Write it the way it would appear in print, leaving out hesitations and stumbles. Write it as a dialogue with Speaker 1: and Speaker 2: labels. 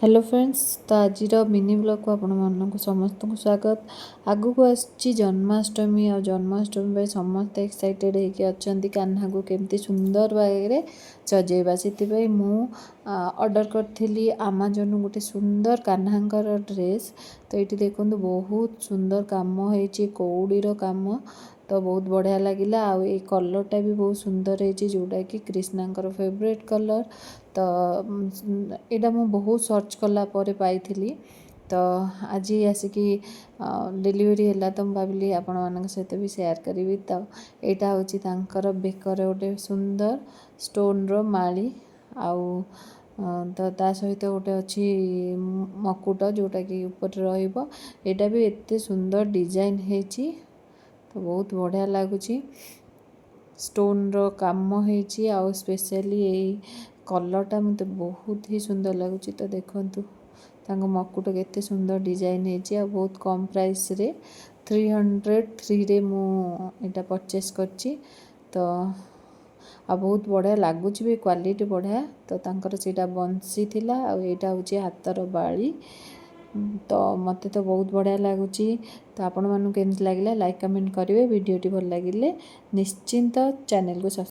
Speaker 1: Hello friends, तो आज mini blog को आपण मानक समस्त को स्वागत। आगु को आसी जन्माष्टमी और जन्माष्टमी समस्त एक्साइटेड होगी अच्छा कान्हा को केमती सुंदर भाव सजेबा से मु ऑर्डर करी आमाजन गोटे सुंदर कान्हांकर ड्रेस। तो ये देखो बहुत सुंदर कम हो कौड़ीर काम, तो बहुत बढ़िया लगिला। आ कलरटा भी बहुत सुंदर है जोटा कि कृष्णांकर फेवरेट कलर। तो यहाँ मु बहुत सर्च कला पाई। तो आज आसिकी डिलीवरी है तो भाविली आपण मान सहित भी शेयर करी। तो यहाँ हूँ बेकर गोटे सुंदर स्टोन रो माली आउ तो ता सहित गोटे अच्छी मकुट जोटा कि ऊपर रहा भी एत सुंदर डिजाइन है। तो बहुत बढ़िया लगुच स्टोन रो काम होती आउ स्पेशली यही कलरटा मत बहुत ही सुंदर लगुच। तो देखु मकुट केते सुंदर डिजाइन है बहुत कम प्राइस रे 303 रे मुझा परचेस करची। तो आ बहुत बढ़िया लगुच भी क्वालिटी बढ़िया। तो तांकर सीटा बंसी थिला आ एटा होची हातर बाली। तो मते तो बहुत बढ़िया लगुच। तो आपण मानू केमती लागिला लाइक कमेंट करेंगे। वीडियोटी भल लगिले निश्चिंत चैनल को